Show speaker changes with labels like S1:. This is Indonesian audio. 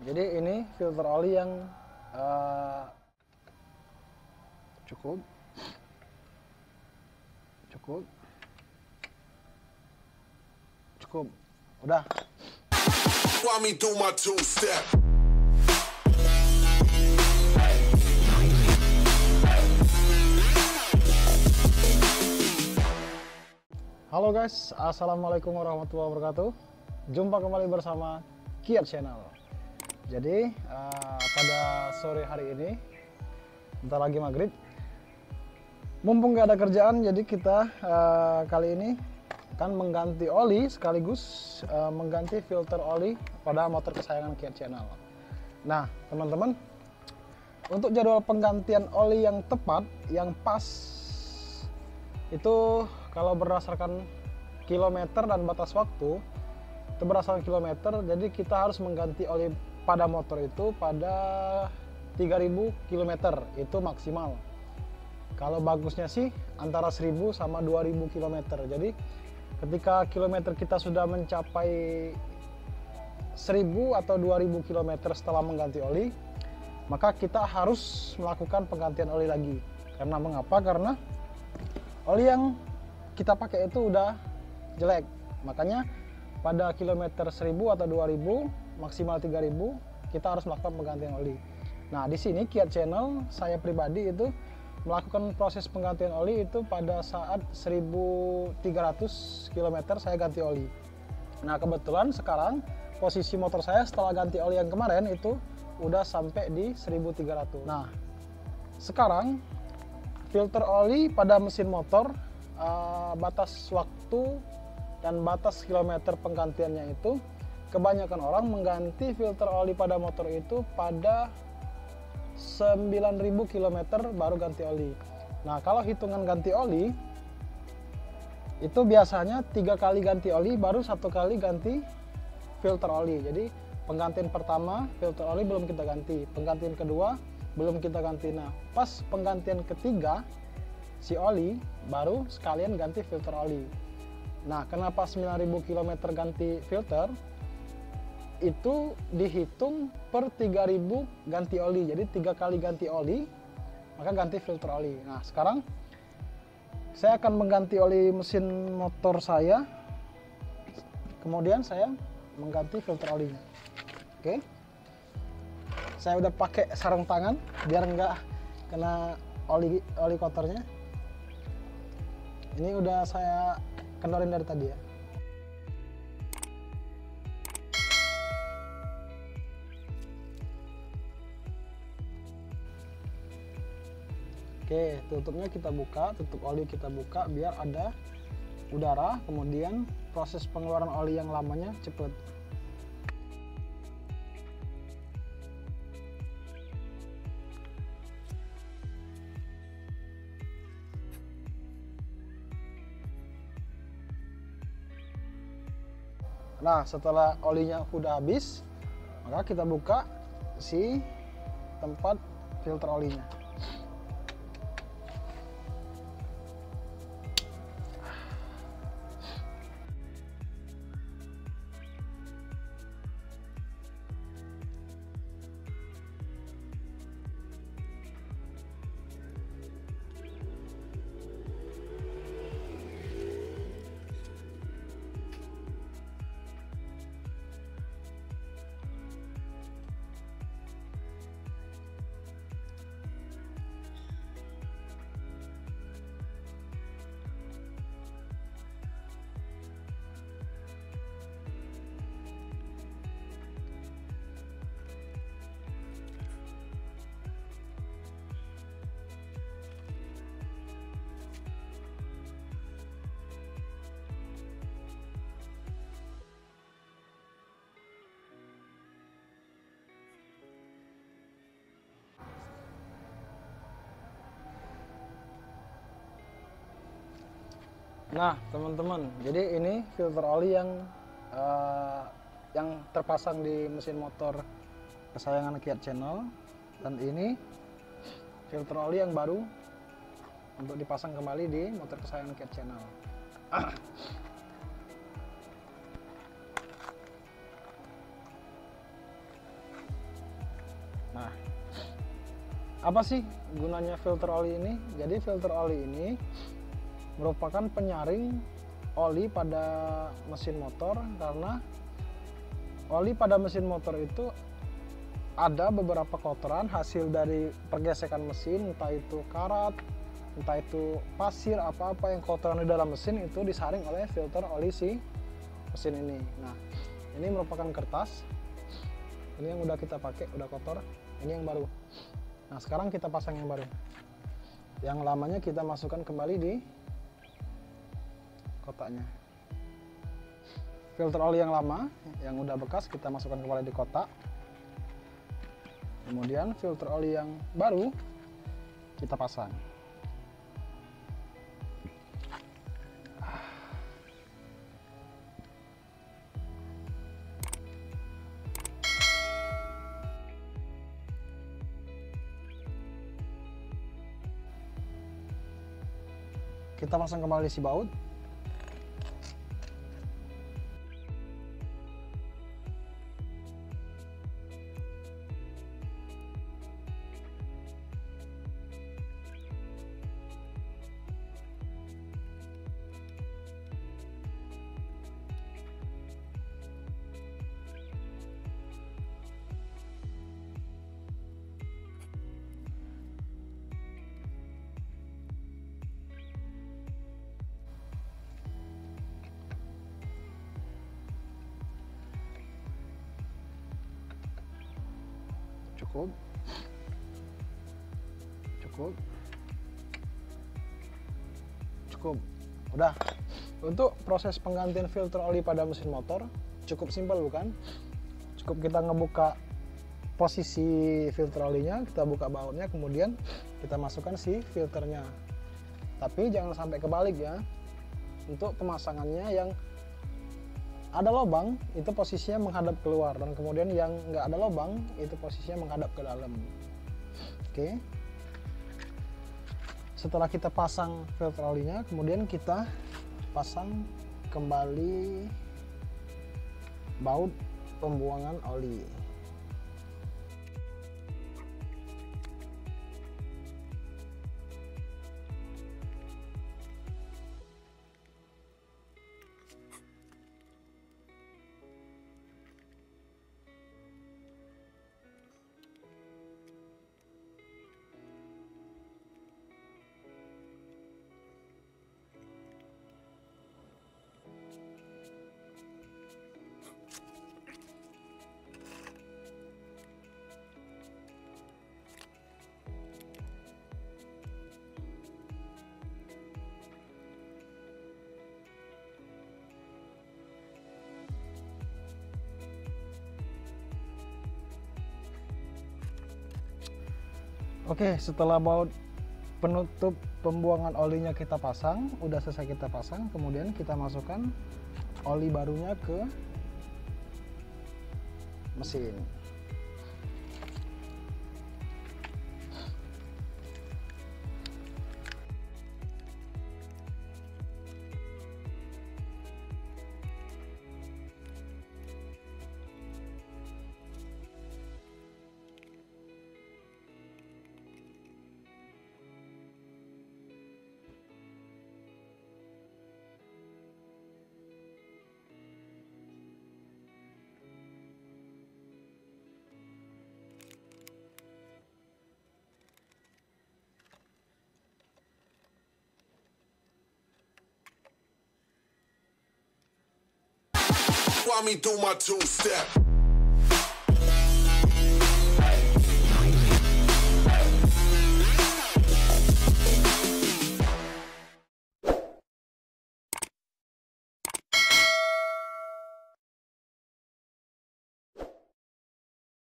S1: Jadi ini filter oli yang cukup udah. Halo guys, assalamualaikum warahmatullahi wabarakatuh. Jumpa kembali bersama Kiat Channel. Jadi pada sore hari ini, bentar lagi maghrib, mumpung gak ada kerjaan, jadi kita kali ini akan mengganti oli sekaligus mengganti filter oli pada motor kesayangan Kiat Channel. Nah teman-teman, untuk jadwal penggantian oli yang tepat, yang pas, itu kalau berdasarkan kilometer dan batas waktu, itu berdasarkan kilometer, jadi kita harus mengganti oli pada motor itu pada 3000 km itu maksimal. Kalau bagusnya sih antara 1000 sama 2000 km. Jadi ketika kilometer kita sudah mencapai 1000 atau 2000 km setelah mengganti oli, maka kita harus melakukan penggantian oli lagi. Karena mengapa? Karena oli yang kita pakai itu udah jelek. Makanya pada kilometer 1000 atau 2000, maksimal 3000, kita harus melakukan penggantian oli. Nah, di sini Kiat Channel, saya pribadi itu melakukan proses penggantian oli itu pada saat 1300 km saya ganti oli. Nah, kebetulan sekarang posisi motor saya setelah ganti oli yang kemarin itu udah sampai di 1300. Nah, sekarang filter oli pada mesin motor, batas waktu dan batas kilometer penggantiannya itu, kebanyakan orang mengganti filter oli pada motor itu pada 9000 km baru ganti oli. Nah, kalau hitungan ganti oli itu biasanya 3 kali ganti oli baru 1 kali ganti filter oli. Jadi penggantian pertama filter oli belum kita ganti, penggantian kedua belum kita ganti. Nah, pas penggantian ketiga si oli baru sekalian ganti filter oli. Nah, kenapa 9000 km ganti filter? Itu dihitung per 3000 ganti oli. Jadi 3 kali ganti oli maka ganti filter oli. Nah, sekarang saya akan mengganti oli mesin motor saya, kemudian saya mengganti filter olinya. Oke, saya udah pakai sarung tangan biar nggak kena oli kotornya. Ini udah saya kendorin dari tadi ya. Oke, tutupnya kita buka, tutup oli kita buka biar ada udara, kemudian proses pengeluaran oli yang lamanya cepet. Nah, setelah olinya udah habis, maka kita buka si tempat filter olinya. Nah teman-teman, jadi ini filter oli yang terpasang di mesin motor kesayangan Kiat Channel, dan ini filter oli yang baru untuk dipasang kembali di motor kesayangan Kiat Channel. Apa sih gunanya filter oli ini? Jadi filter oli ini merupakan penyaring oli pada mesin motor, karena oli pada mesin motor itu ada beberapa kotoran hasil dari pergesekan mesin, entah itu karat, entah itu pasir, apa-apa yang kotoran di dalam mesin itu disaring oleh filter oli si mesin ini. Nah, ini merupakan kertas. Ini yang udah kita pakai, udah kotor. Ini yang baru. Nah, sekarang kita pasang yang baru. Yang lamanya kita masukkan kembali di kotaknya. Filter oli yang lama, yang udah bekas, kita masukkan kembali di kotak. Kemudian filter oli yang baru kita pasang. Kita pasang kembali si baut. Cukup, udah. Untuk proses penggantian filter oli pada mesin motor cukup simpel, bukan? Cukup kita ngebuka posisi filter olinya, kita buka bautnya, kemudian kita masukkan si filternya. Tapi jangan sampai kebalik ya. Untuk pemasangannya, yang ada lubang itu posisinya menghadap keluar, dan kemudian yang nggak ada lubang itu posisinya menghadap ke dalam. Oke. Setelah kita pasang filter olinya, kemudian kita pasang kembali baut pembuangan oli. Oke, setelah baut penutup pembuangan olinya kita pasang, udah selesai kita pasang, kemudian kita masukkan oli barunya ke mesin.
S2: Want me do my two-step.